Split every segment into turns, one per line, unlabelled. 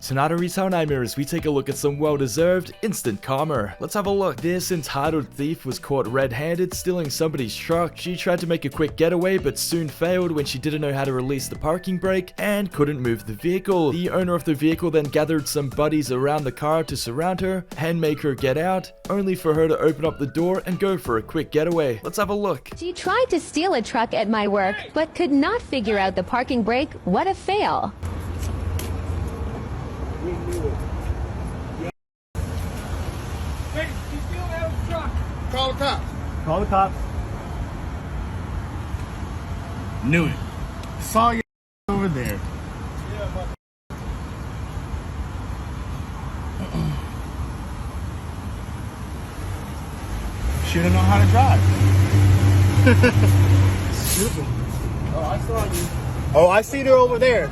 Tonight on Retail Nightmares, we take a look at some well-deserved instant karma. Let's have a look. This entitled thief was caught red-handed stealing somebody's truck. She tried to make a quick getaway but soon failed when she didn't know how to release the parking brake and couldn't move the vehicle. The owner of the vehicle then gathered some buddies around the car to surround her and make her get out, only for her to open up the door and go for a quick getaway. Let's have a look.
She tried to steal a truck at my work but could not figure out the parking brake. What a fail.
We knew it. Yeah. Hey, you still have a truck? Call the cops.
Call the cops. Knew it. Saw you over there.
Yeah, but
Shouldn't know how to drive. Stupid.
oh, I saw you.
Oh, I see her over there.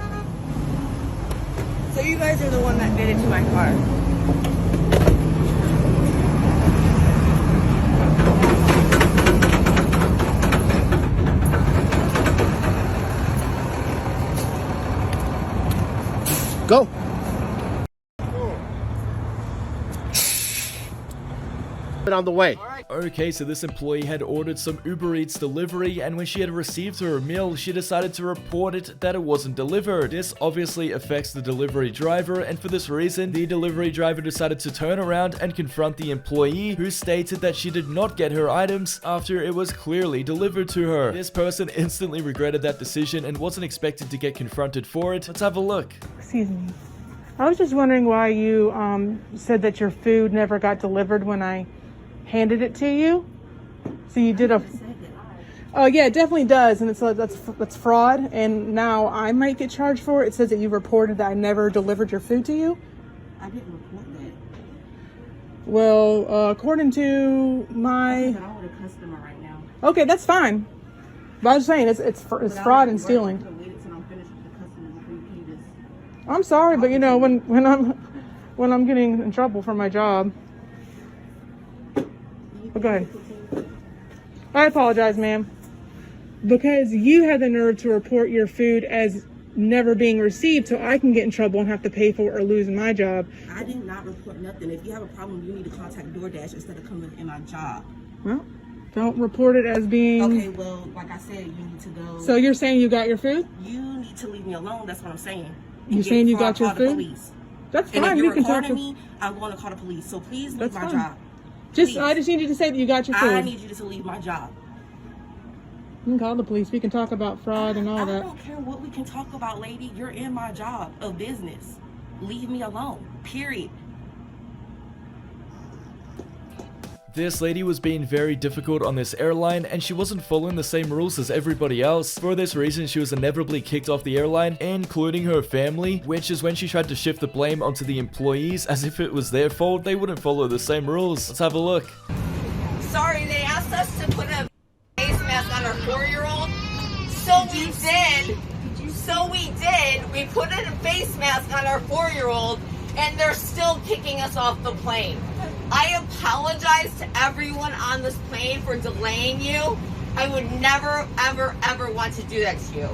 So you guys are the one that did it to my car.
Go. On the way.
Okay, so this employee had ordered some Uber Eats delivery, and when she had received her meal, she decided to report it that it wasn't delivered. This obviously affects the delivery driver, and for this reason, the delivery driver decided to turn around and confront the employee, who stated that she did not get her items after it was clearly delivered to her. This person instantly regretted that decision and wasn't expected to get confronted for it. Let's have a look.
Excuse me. I was just wondering why you said that your food never got delivered when I handed it to you. So you did a. Oh yeah, it definitely does, and it's that's fraud. And now I might get charged for it. It says that you reported that I never delivered your food to you.
I didn't report that.
Well, according to my.
I'm with a customer right now.
Okay, that's fine. But I was saying it's fraud and stealing. I'm sorry, but you know when I'm getting in trouble for my job. But go ahead. I apologize, ma'am. Because you had the nerve to report your food as never being received, so I can get in trouble and have to pay for it or lose my job.
I did not report nothing. If you have a problem, you need to contact DoorDash instead of coming in my job.
Well, don't report it as being...
Okay, well, like I said, you need to go...
So you're saying you got your food?
You need to leave me alone. That's what I'm saying.
You saying you got your food?
Police.
That's
and
fine.
if you're
We can talk to
me, I'm going to call the police. So please leave
That's
my
fine.
job.
I just need you to say that you got your food.
I need you to leave my job.
You can call the police. We can talk about fraud and all that.
I don't care what we can talk about, lady. You're in my job of business. Leave me alone. Period.
This lady was being very difficult on this airline, and she wasn't following the same rules as everybody else. For this reason, she was inevitably kicked off the airline, including her family, which is when she tried to shift the blame onto the employees as if it was their fault. They wouldn't follow the same rules. Let's have a look.
Sorry, they asked us to put a face mask on our 4-year-old. So we did. We put a face mask on our 4-year-old, and they're still kicking us off the plane. I apologize to everyone on this plane for delaying you. I would never, ever, ever want to do that to you.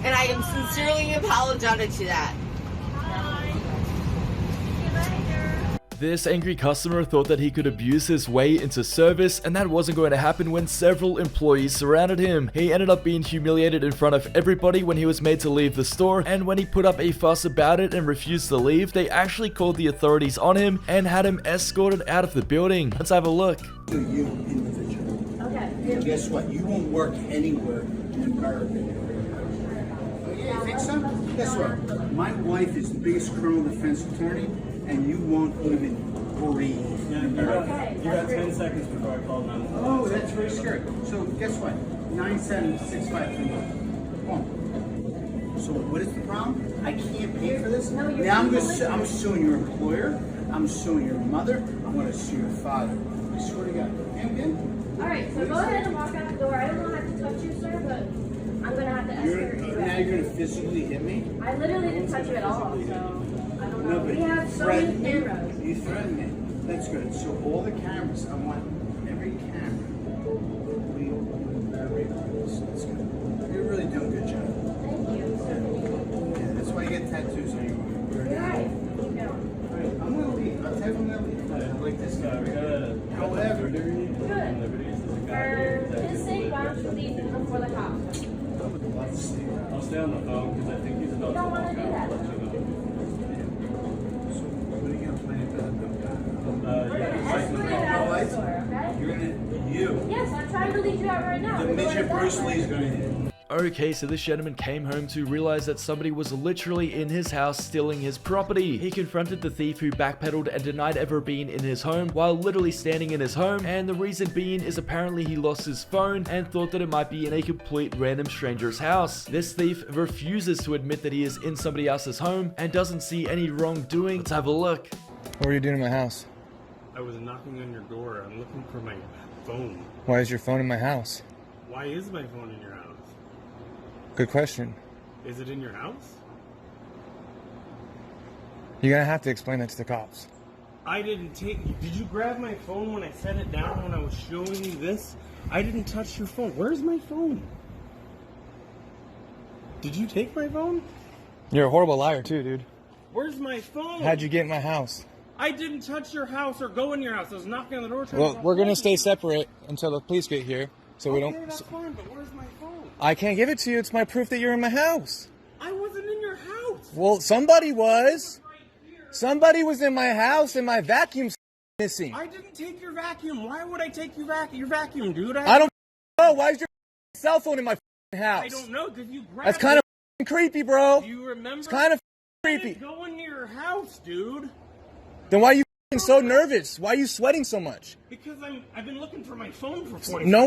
And I am sincerely apologetic to that.
This angry customer thought that he could abuse his way into service, and that wasn't going to happen when several employees surrounded him. He ended up being humiliated in front of everybody when he was made to leave the store, and when he put up a fuss about it and refused to leave, they actually called the authorities on him and had him escorted out of the building. Let's have a look.
You individually. Okay. And guess what? You won't work anywhere in America. Oh yeah, you think so? Guess what? My wife is the biggest criminal defense attorney, and you won't even breathe.
Yeah, you got 10 seconds before I call 911.
Oh, that's very scary. So guess what? 97653. Come on. So what is the problem? I can't pay for this. No, now I'm suing your employer. I'm suing your mother. I'm going to sue your father. I swear to God. And
all right, so go ahead and walk out the door. I don't want to have to touch you, sir, but I'm going to have to escort you.
Now you're going to physically hit me?
I literally didn't touch you at all, so I don't know.
No, but
we have so many cameras.
You threatened me. That's good. So all the cameras, I want every camera. Every place. That's good. You're really doing a good job.
Thank you.
Yeah, that's why you get tattoos on your arm.
You're right.
like this guy. However,
Good. For his sake, why don't you leave before the cops?
I'll stay on the phone because I think he's about
You don't want to do that.
so what are you gonna plan for that?
Escort it out of the store, okay?
You're gonna you.
Yes, I'm trying to lead you out right now.
The
We're going
midget
to
Bruce
that
Lee's
way.
gonna hit.
Okay, so this gentleman came home to realize that somebody was literally in his house stealing his property. He confronted the thief who backpedaled and denied ever being in his home while literally standing in his home, and the reason being is apparently he lost his phone and thought that it might be in a complete random stranger's house. This thief refuses to admit that he is in somebody else's home and doesn't see any wrongdoing. Let's have a look.
What were you doing in my house?
I was knocking on your door. I'm looking for my phone.
Why is your phone in my house?
Why is my phone in your house?
Good question.
Is it in your house?
You're gonna have to explain that to the cops.
I didn't take. Did you grab my phone when I set it down when I was showing you this? I didn't touch your phone. Where's my phone? Did you take my phone?
You're a horrible liar too, dude.
Where's my phone?
How'd you get in my house?
I didn't touch your house or go in your house. I was knocking on the door.
Well, we're gonna stay separate until the police get here, so we don't.
Okay, that's fine, but where's my phone?
I can't give it to you. It's my proof that you're in my house.
I wasn't in your house.
Well, somebody was. Somebody was in my house, and my vacuum's missing.
I didn't take your vacuum. Why would I take your vacuum, dude?
I don't know. Why is your cell phone in my house?
I don't know. Did you grab
That's kind of creepy, bro.
Do you remember?
It's kind of creepy.
I didn't go into your house, dude.
Then why are you so nervous? Why are you sweating so much?
Because I've been looking for my phone for 40
No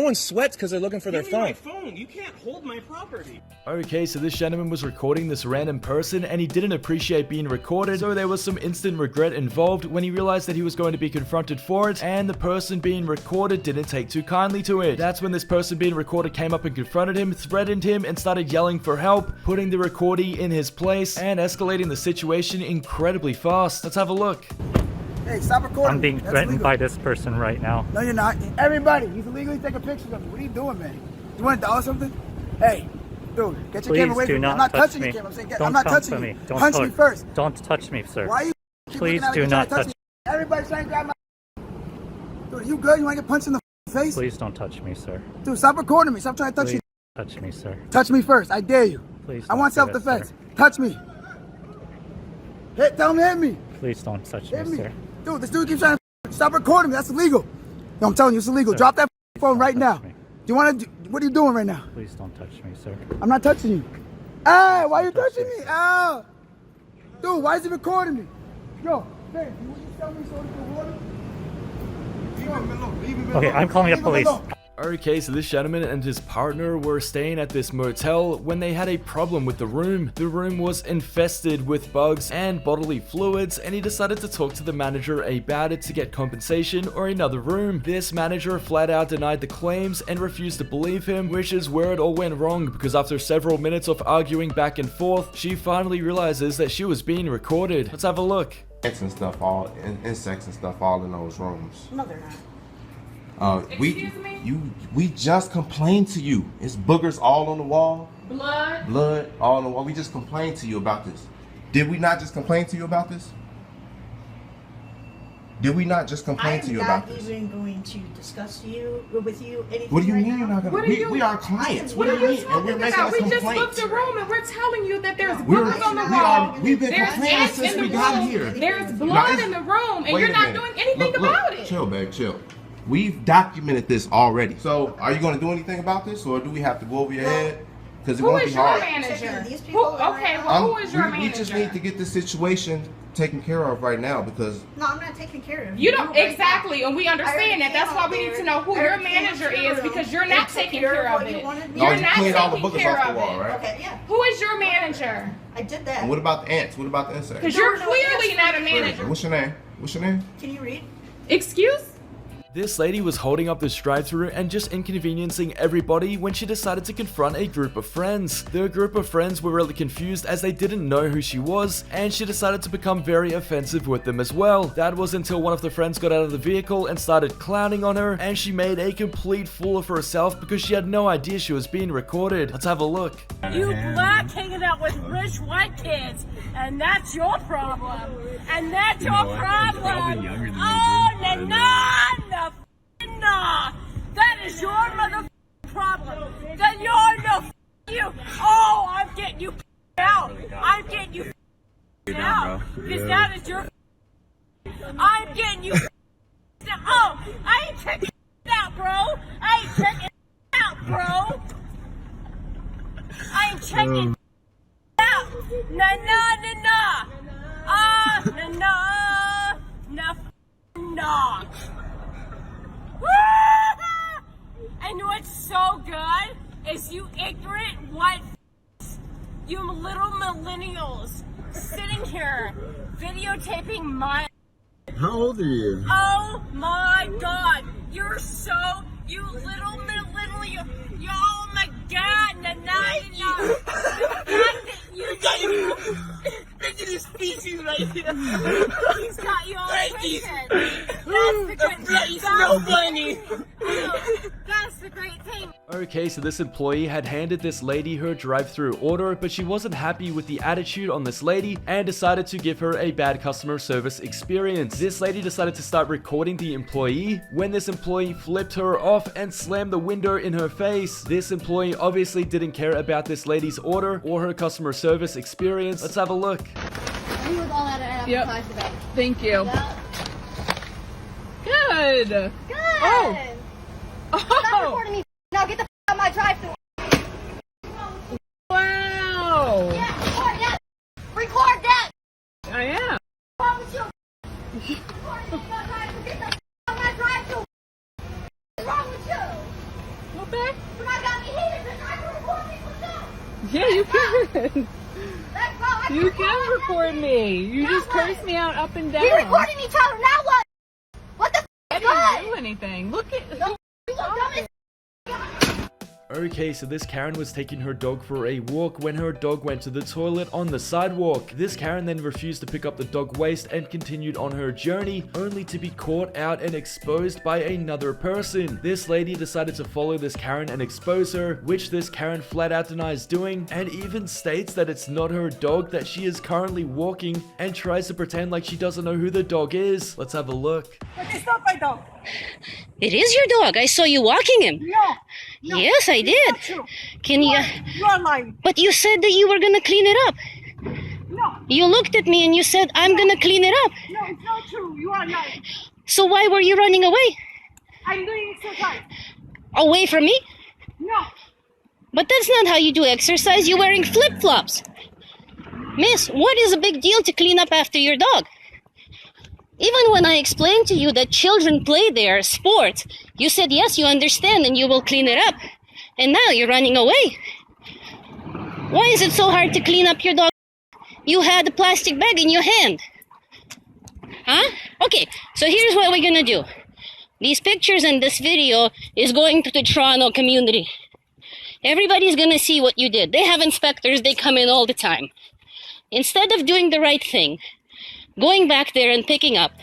one sweats because they're looking for their
Give me my
phone.
phone. You can't hold my property.
Okay, so this gentleman was recording this random person and he didn't appreciate being recorded, so there was some instant regret involved when he realized that he was going to be confronted for it, and the person being recorded didn't take too kindly to it. That's when this person being recorded came up and confronted him, threatened him, and started yelling for help, putting the recordee in his place and escalating the situation incredibly fast. Let's have a look.
Hey, stop recording.
I'm being
That's
threatened
illegal.
by this person right now.
No, you're not. Everybody, he's illegally taking pictures of you. What are you doing, man? You want to dollar something? Hey, dude, get your camera away
Please do
from me. I'm
not
not
touch
touching
me.
your camera. I'm saying,
Don't
I'm not
come
touching
for
you.
me. Don't
Punch me
touch-
first.
Don't touch me, sir.
Why are you keep
Please
looking at
do
me
not
trying to
touch.
me? Everybody's trying to grab my dude, you good? You want to get punched in the face?
Please don't touch me, sir.
Dude, stop recording me. Stop trying to touch
Please
you.
touch me, sir.
Touch me first. I dare you.
Please.
I want
don't do it,
self-defense.
sir.
Touch me. Tell him to hit me.
Please don't touch
Hit
me,
me.
sir.
Dude, this dude keeps trying to stop recording me. That's illegal. No, I'm telling you, it's illegal.
Sir,
Drop that phone right now.
touch me.
Do you want to? What are you doing right now?
Please don't touch me, sir.
I'm not touching you. Hey, why are you touching me? Ah, dude, why is he recording me? Yo, hey, you want to tell me so Leave him alone. Leave him alone.
Okay, I'm calling the
Leave him
police.
alone.
Okay, so this gentleman and his partner were staying at this motel when they had a problem with the room. The room was infested with bugs and bodily fluids, and he decided to talk to the manager about it to get compensation or another room. This manager flat out denied the claims and refused to believe him, which is where it all went wrong, because after several minutes of arguing back and forth, she finally realizes that she was being recorded. Let's have a look.
Insects and stuff all in those rooms.
No, they're not.
We just complained to you. It's boogers all on the wall. Blood all on the wall. We just complained to you about this. Did we not just complain to you about this? Did we not just complain to you about this?
I'm not even going to discuss with you anything.
What do you
right
mean you're
now.
not gonna? We are clients.
What are you
And we're making a
We just
complaint.
booked a room and we're telling you that there's
We're-
bugs on the
we
wall.
are- we've been
There's
complaining
ants
since
in
we
the
got
room.
here.
There's
No,
blood
it's-
in the room and
Wait
you're
a
not
minute.
doing anything
Look,
about it.
Chill, babe, chill. We've documented this already. So, are you going to do anything about this, or do we have to go over your head? Because it
Who
won't
is
be
your
hard.
manager?
These
Who,
people are
okay,
right
well, who is your
we
manager?
just need to get this situation taken care of right now because
No, I'm not taking care of
You don't
right
exactly,
now.
and we understand that. That's why we need to know who your manager is, because you're not taking care of it. You're not
cleaned all the
taking
boogers
care
off the
of
wall,
it.
right?
Okay, yeah,
Who is your manager?
I did that.
And what about the ants? What about the insects?
Because you're clearly not a manager.
What's your name? What's your name?
Can you read?
Excuse?
This lady was holding up this drive-thru and just inconveniencing everybody when she decided to confront a group of friends. The group of friends were really confused as they didn't know who she was, and she decided to become very offensive with them as well. That was until one of the friends got out of the vehicle and started clowning on her, and she made a complete fool of herself because she had no idea she was being recorded. Let's have a look.
You black hanging out with rich white kids, and that's your problem. And that's your problem. Oh, nah. That is your mother problem. Then you're no you. Oh, I'm getting you out. I'm getting you out. Because that is your. I'm getting you oh, I ain't checking out, bro. I ain't checking out, bro. I ain't checking out. Nah. Nah. And what's so good is you ignorant white you little millennials sitting here videotaping my.
How old are you?
Oh my God, you're so you little millennial. Oh my God, nah. Look at his species right here. He's got you all twisted. That's the great thing.
Okay, so this employee had handed this lady her drive-thru order, but she wasn't happy with the attitude on this lady and decided to give her a bad customer service experience. This lady decided to start recording the employee when this employee flipped her off and slammed the window in her face. This employee obviously didn't care about this lady's order or her customer service experience. Let's have a look.
Yep. Thank you. Good. Oh.
Stop recording me. Now get the f out of my drive-thru.
Wow.
Yeah, record that.
I am.
What's wrong with you? Recording me. Get the f out of my drive-thru. What's wrong with you?
Okay.
When I got me heated, then I can record me. What's up?
Yeah, you can. You can record me. You just curse me out up and down.
You're recording each other. Now what? What the f?
I didn't do anything. Look at.
No, you look dumb as.
Okay, so this Karen was taking her dog for a walk when her dog went to the toilet on the sidewalk. This Karen then refused to pick up the dog waste and continued on her journey, only to be caught out and exposed by another person. This lady decided to follow this Karen and expose her, which this Karen flat out denies doing, and even states that it's not her dog that she is currently walking, and tries to pretend like she doesn't know who the dog is. Let's have a look.
It's not my dog.
It is your dog. I saw you walking him.
No.
Yes, I did. Can you?
You are lying.
But you said that you were gonna clean it up.
No.
You looked at me and you said, "I'm gonna clean it up."
No, it's not true. You are lying.
So why were you running away?
I'm doing exercise.
Away from me?
No.
But that's not how you do exercise. You're wearing flip-flops. Miss, what is a big deal to clean up after your dog? Even when I explained to you that children play there, sports, you said yes, you understand and you will clean it up. And now you're running away. Why is it so hard to clean up your dog? You had a plastic bag in your hand. Huh? Okay, so here's what we're gonna do. These pictures and this video is going to the Toronto community. Everybody's gonna see what you did. They have inspectors, they come in all the time. Instead of doing the right thing, going back there and picking up.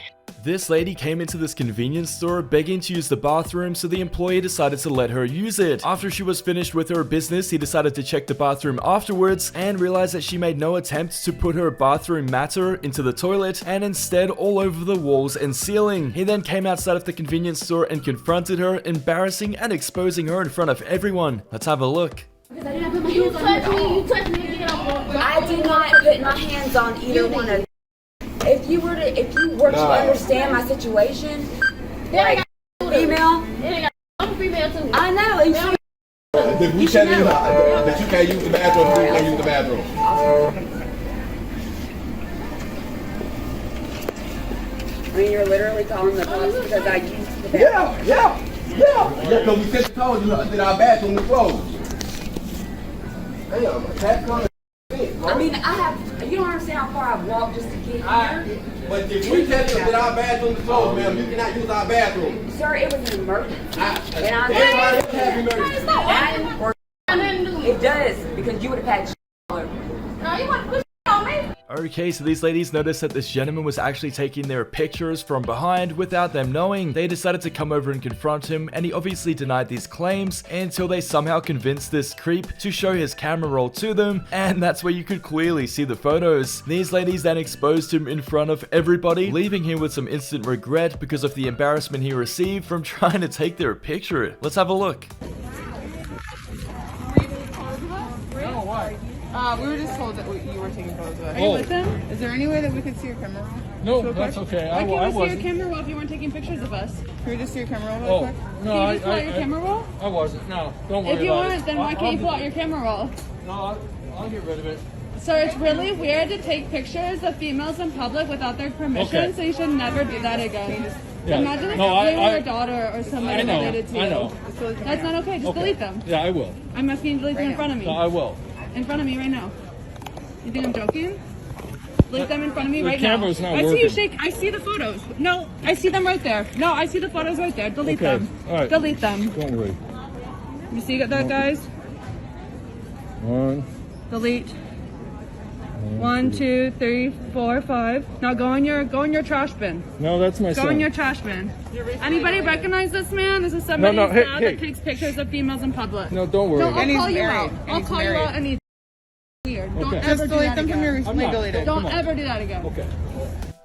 This lady came into this convenience store begging to use the bathroom, so the employee decided to let her use it. After she was finished with her business, he decided to check the bathroom afterwards and realized that she made no attempt to put her bathroom matter into the toilet and instead all over the walls and ceiling. He then came outside of the convenience store and confronted her, embarrassing and exposing her in front of everyone. Let's have a look.
You touched me, get off. I did not put my hands on either one of you. If you were to understand my situation, like female,
I'm female too.
I know.
We tell you that you can't use the bathroom, you can't use the bathroom.
I mean, you're literally calling the cops because I used the bathroom.
Yeah, because we just told you that our bathroom was closed. Damn, that's coming.
I mean, you don't understand how far I've walked just to get here.
But if we tell you that our bathroom is closed, ma'am, you cannot use our bathroom.
Sir, it was an emergency. And I'm
Everybody have emergency.
It does, because you would have had
No, you want to push on me?
Okay, so these ladies noticed that this gentleman was actually taking their pictures from behind without them knowing. They decided to come over and confront him, and he obviously denied these claims until they somehow convinced this creep to show his camera roll to them, and that's where you could clearly see the photos. These ladies then exposed him in front of everybody, leaving him with some instant regret because of the embarrassment he received from trying to take their picture. Let's have a look.
We were just told that you were taking photos of us.
Are you with them?
Is there any way that we could see your camera roll?
No, that's okay. Why can't we see your camera roll if you weren't taking pictures of us?
Can we just see your camera roll real quick?
No,
Can you just pull out your camera roll?
I wasn't. No, don't worry
If you
about
weren't,
it.
then why can't you pull out your camera roll?
No, I'll get rid of it.
So it's really weird to take pictures of females in public without their permission,
Okay.
so you should never do that again.
Yeah.
Imagine if
No,
you were
I-
your daughter or somebody
I know,
related to you.
I know.
That's not okay. Just
Okay.
delete them.
Yeah, I will.
I'm asking you to delete them in front of me.
No, I will.
In front of me right now. You think I'm joking? Delete them in front of me
The
right now.
camera's not
I see you
working.
shake. I see the photos. No, I see them right there. No, I see the photos right there. Delete
Okay.
them.
All right.
Delete them.
Don't worry.
You see that, guys?
One.
Delete. 1, 2, 3, 4, 5. Now go in your trash bin.
No, that's my
Go
son.
in your trash bin. Anybody recognize this man? This is somebody
No, hey,
that
hey.
takes pictures of females in public.
No, don't worry.
No, I'll
And he's
call you
married.
out.
And
I'll
he's
call you
married.
out and he's weird. Don't
Okay.
ever
Just
do
delete
that
them from
again.
your recently deleted.
Don't
Come on.
ever do that again.
Okay.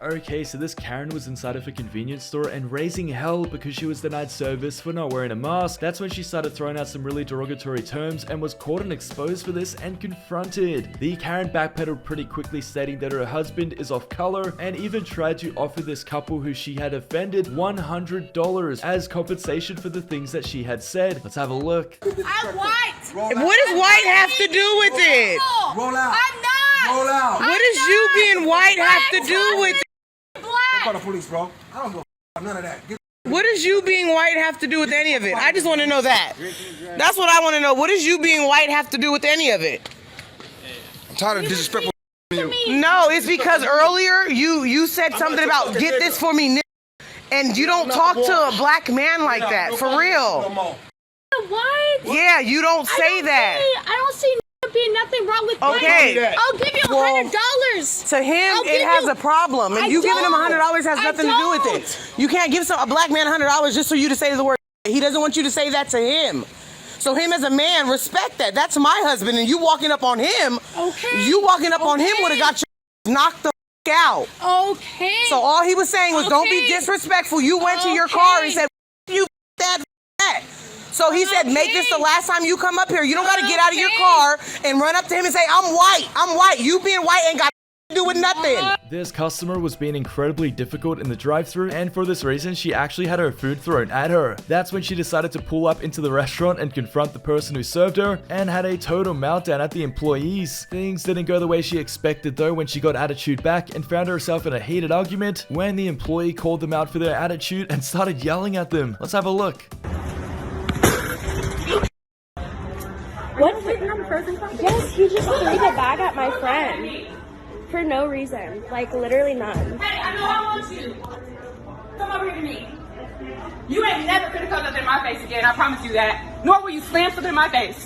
Okay, so this Karen was inside of a convenience store and raising hell because she was denied service for not wearing a mask. That's when she started throwing out some really derogatory terms and was caught and exposed for this and confronted. The Karen backpedaled pretty quickly, stating that her husband is off color and even tried to offer this couple who she had offended $100 as compensation for the things that she had said. Let's have a look.
I'm white.
What does white have to do with it?
Roll out. I'm not.
Roll out. What does you being white have to do with it?
Black.
Call the police, bro. I don't give a none of that.
What does you being white have to do with any of it? I just want to know that. That's what I want to know. What does you being white have to do with any of it?
I'm tired of disrespectful you.
No, it's because earlier you said something about get this for me, and you don't talk to a black man like that, for real.
What?
Yeah, you don't say that.
I don't see being nothing wrong with
Okay.
white. I'll give you $100.
To him, it has a problem, and you giving him $100 has nothing to do with it. You can't give a black man $100 just for you to say the word. He doesn't want you to say that to him. So him as a man, respect that. That's my husband, and you walking up on him.
Okay.
You walking up on him would have got your knocked the out.
Okay.
So all he was saying was, don't be disrespectful. You went to your car and said, you that. So he said, make this the last time you come up here. You don't got to get out of your car and run up to him and say, I'm white. I'm white. You being white ain't got to do with nothing.
This customer was being incredibly difficult in the drive-thru, and for this reason, she actually had her food thrown at her. That's when she decided to pull up into the restaurant and confront the person who served her, and had a total meltdown at the employees. Things didn't go the way she expected though when she got attitude back and found herself in a heated argument when the employee called them out for their attitude and started yelling at them. Let's have a look.
What? Yes, he just threw the bag at my friend. For no reason. Like, literally none.
Hey, I know I want you. Come over here to me. You ain't never gonna come up in my face again, I promise you that. Nor will you slam something in my face.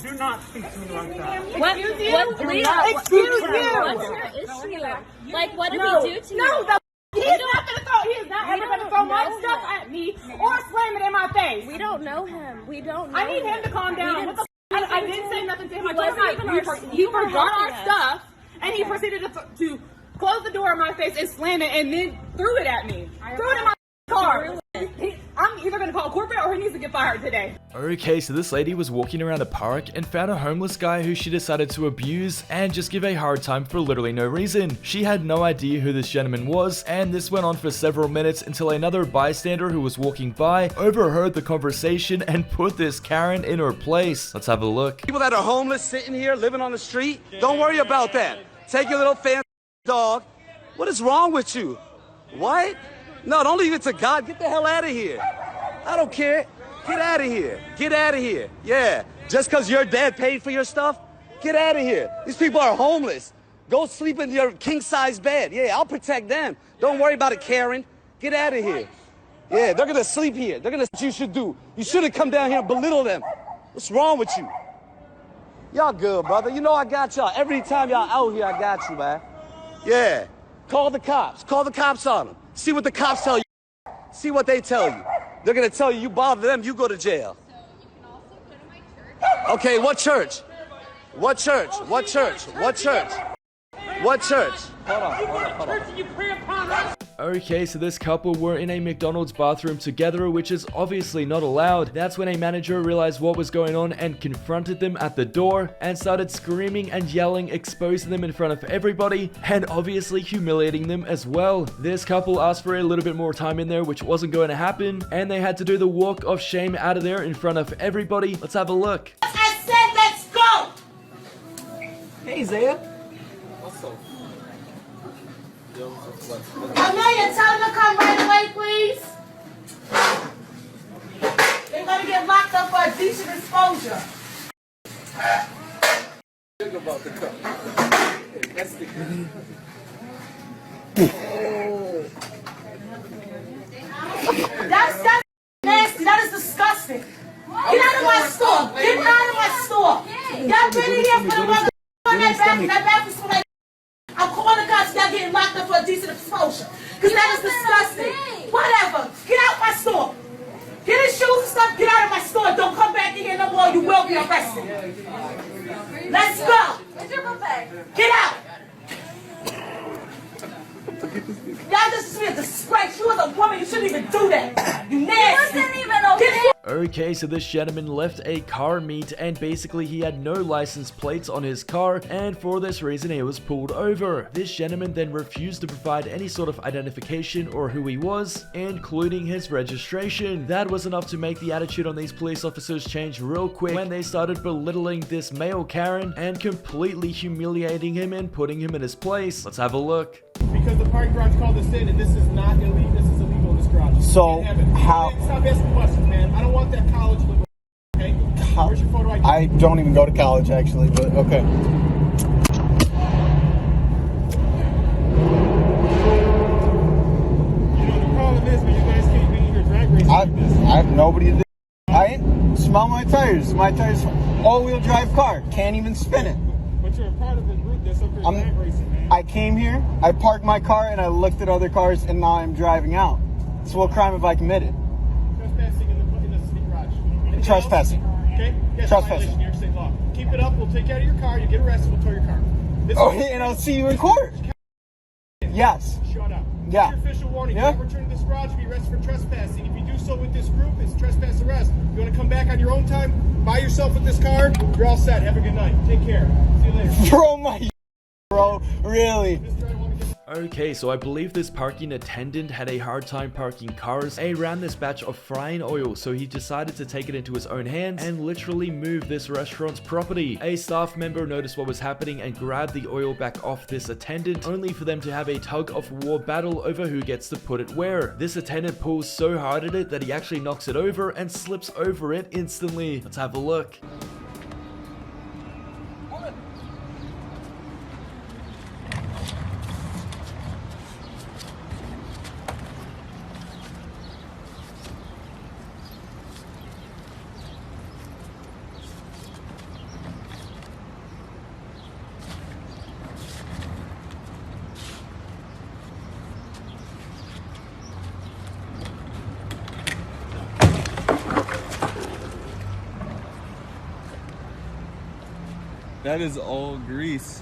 Do not speak to me like that.
Excuse you?
Excuse you.
What's your issue? Like, what did
No,
we do to you?
no, he is not ever gonna throw my stuff at me or slam it in my face.
We don't know him. We don't know
I need him to calm down. What the I didn't say nothing to him. I told him he forgot our stuff, and he proceeded to close the door in my face and slam it, and then threw it at me. Threw it in my car. I'm either gonna call corporate or he needs to get fired today.
Okay, so this lady was walking around a park and found a homeless guy who she decided to abuse and just give a hard time for literally no reason. She had no idea who this gentleman was, and this went on for several minutes until another bystander who was walking by overheard the conversation and put this Karen in her place. Let's have a look.
People that are homeless sitting here living on the street, don't worry about that. Take your little fancy dog. What is wrong with you? What? No, don't leave it to God. Get the hell out of here. I don't care. Get out of here. Get out of here. Yeah. Just because your dad paid for your stuff, get out of here. These people are homeless. Go sleep in your king-size bed. Yeah, I'll protect them. Don't worry about it, Karen. Get out of here. Yeah, they're gonna sleep here. They're gonna. What you should do. You shouldn't come down here and belittle them. What's wrong with you? Y'all good, brother. You know I got y'all. Every time y'all out here, I got you, man. Yeah. Call the cops. Call the cops on them. See what the cops tell you. See what they tell you. They're gonna tell you bother them, you go to jail. Okay, what church? What church? What church? What church? What church? Hold on.
Okay, so this couple were in a McDonald's bathroom together, which is obviously not allowed. That's when a manager realized what was going on and confronted them at the door and started screaming and yelling, exposing them in front of everybody and obviously humiliating them as well. This couple asked for a little bit more time in there, which wasn't going to happen, and they had to do the walk of shame out of there in front of everybody. Let's have a look.
I said let's go!
Hey, Zaya.
What's up? Amelia, tell them to come right away, please. They're gonna get locked up for indecent exposure.
Think about the cup. That's the
That's nasty. That is disgusting. Get out of my store. Get out of my store. Y'all been in here for the mother on that bathroom. That bathroom's for like. I'm calling the cops. Y'all getting locked up for indecent exposure. Because that is disgusting. Whatever. Get out my store. Get his shoes and stuff. Get out of my store. Don't come back in here no more. You will be arrested. Let's go. Where's your book bag? Get out. Y'all just be a disgrace. You as a woman, you shouldn't even do that. You nasty. Wasn't even okay.
Okay, so this gentleman left a car meet and basically he had no license plates on his car, and for this reason he was pulled over. This gentleman then refused to provide any sort of identification or who he was, including his registration. That was enough to make the attitude on these police officers change real quick when they started belittling this male Karen and completely humiliating him and putting him in his place. Let's have a look.
Because the parking garage called us in, and this is not illegal. This is illegal in this garage.
So how?
Stop asking questions, man. I don't want that college level. Okay. Where's your photo ID?
I don't even go to college, actually, but okay.
You know the problem is, when you guys can't be here drag racing like this.
I have nobody to do. Smell my tires. My tires, all-wheel drive car. Can't even spin it.
But you're a part of the group that's up here drag racing, man.
I came here, I parked my car, and I looked at other cars, and now I'm driving out. So what crime have I committed?
Trespassing in the city garage.
Trespassing.
Okay? Yes,
Trespassing.
New York State law. Keep it up. We'll take you out of your car. You get arrested. We'll tow your car.
And I'll see you in court. Yes.
Shut up.
Yeah.
It's your official warning.
Yeah.
If you ever return to this garage, you'll be arrested for trespassing. If you do so with this group, it's trespass arrest. If you want to come back on your own time, buy yourself with this car, you're all set. Have a good night. Take care. See you later.
Bro, bro, really?
Okay, so I believe this parking attendant had a hard time parking cars around this batch of frying oil, so he decided to take it into his own hands and literally move this restaurant's property. A staff member noticed what was happening and grabbed the oil back off this attendant, only for them to have a tug of war battle over who gets to put it where. This attendant pulls so hard at it that he actually knocks it over and slips over it instantly. Let's have a look.
That is all grease.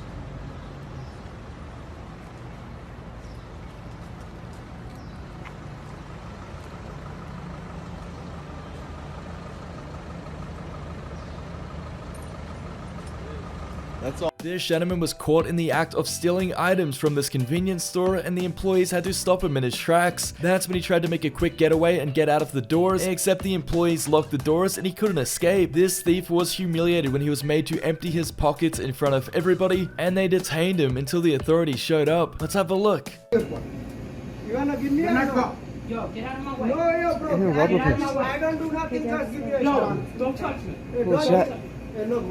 That's all.
This gentleman was caught in the act of stealing items from this convenience store, and the employees had to stop him in his tracks. That's when he tried to make a quick getaway and get out of the doors, except the employees locked the doors and he couldn't escape. This thief was humiliated when he was made to empty his pockets in front of everybody, and they detained him until the authorities showed up. Let's have a look.
You wanna give me a no?
Yo, get out of my way.
No, yo, bro.
Hey,
Get out of my way. I don't do nothing. Just give me a shot.
No, don't touch me.
What's that? Look.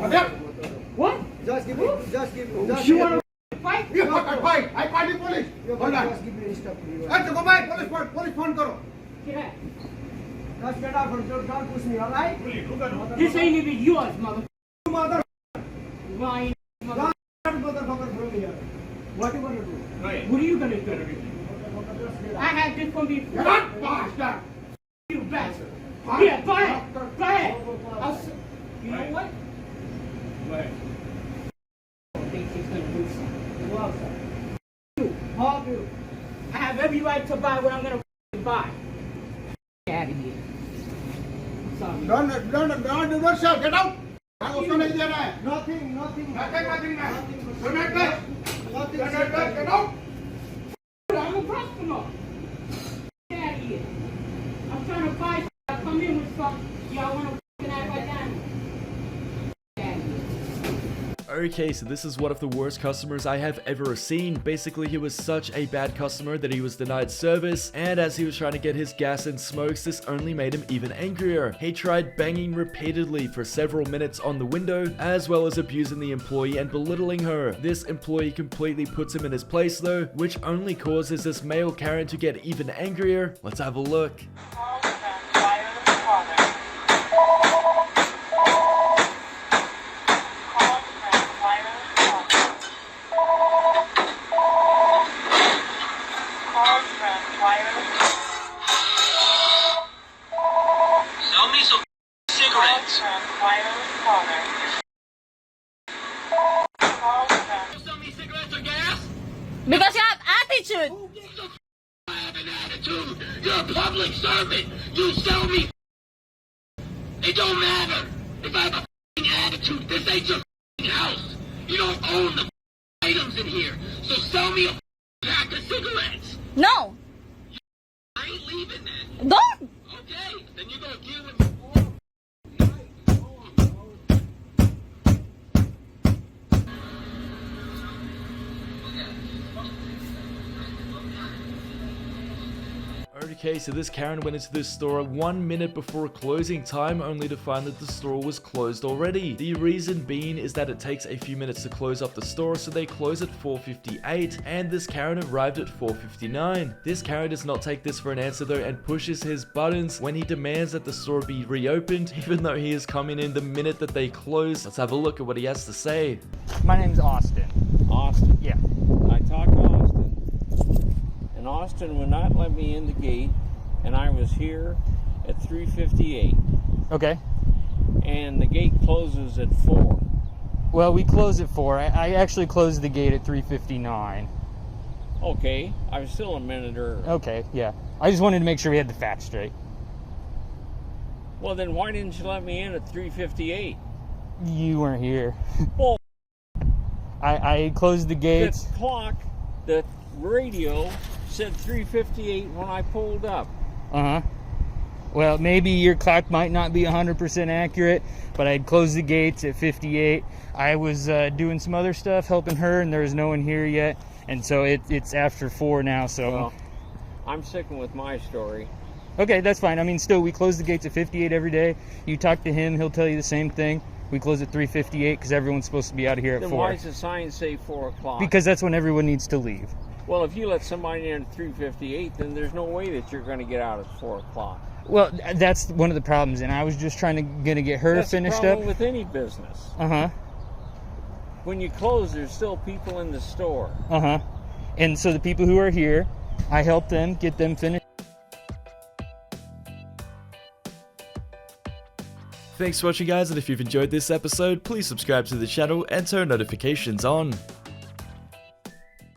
What?
Just give me. Just give me.
You wanna fight?
fight. I call the police. Hold on. Just give me a step. Let's go back. Police phone karo. Just get out from don't push me, alright?
This ain't even yours, mother.
Mother.
Lying mother.
Motherfucker from here. What you gonna do?
What are you gonna do? I had this one before.
Get up, bastard.
You bastard. Yeah, go ahead. Go ahead. You know what?
What?
I think she's gonna do something. Well, sir. All you. I have every right to buy what I'm gonna buy. Get out of here. Sorry.
Don't shout. Get out. Nothing. Nothing. Get out.
I'm a customer. Get out of here. I'm trying to buy. I come in with something. Y'all wanna act like that?
Okay, so this is one of the worst customers I have ever seen. Basically, he was such a bad customer that he was denied service, and as he was trying to get his gas and smokes, this only made him even angrier. He tried banging repeatedly for several minutes on the window, as well as abusing the employee and belittling her. This employee completely puts him in his place though, which only causes this male Karen to get even angrier. Let's have a look.
Sell me some cigarettes. Sell me cigarettes or gas?
Because you have attitude.
Who gives a I have an attitude? You're a public servant. You sell me. It don't matter if I have a attitude. This ain't your house. You don't own the items in here. So sell me a pack of cigarettes.
No.
I ain't leaving then.
Don't.
Okay, then you're gonna deal with me.
Okay, so this Karen went into this store 1 minute before closing time, only to find that the store was closed already. The reason being is that it takes a few minutes to close up the store, so they close at 4:58, and this Karen arrived at 4:59. This Karen does not take this for an answer though, and pushes his buttons when he demands that the store be reopened, even though he is coming in the minute that they close. Let's have a look at what he has to say.
My name's Austin.
Austin?
Yeah.
I talked to Austin. And Austin would not let me in the gate, and I was here at 3:58.
Okay.
And the gate closes at 4.
Well, we close at 4. I actually closed the gate at 3:59.
Okay, I was still a minute early.
Okay, yeah. I just wanted to make sure we had the facts straight.
Well, then why didn't you let me in at 3:58?
You weren't here.
Well,
I closed the gates.
The clock, the radio said 3:58 when I pulled up.
Uh-huh. Well, maybe your clock might not be 100% accurate, but I'd closed the gates at 58. I was doing some other stuff, helping her, and there was no one here yet. And so it's after 4 now, so...
Well, I'm sticking with my story.
Okay, that's fine. I mean, still, we close the gates at 58 every day. You talk to him, he'll tell you the same thing. We close at 3:58 because everyone's supposed to be out of here at 4.
Then why does the sign say 4 o'clock?
Because that's when everyone needs to leave.
Well, if you let somebody in at 3:58, then there's no way that you're going to get out at 4 o'clock.
Well, that's one of the problems, and I was just gonna get her finished up.
That's the problem with any business.
Uh-huh.
When you close, there's still people in the store.
Uh-huh. And so the people who are here, I help them, get them finished.
Thanks for watching guys, and if you've enjoyed this episode, please subscribe to the channel and turn notifications on.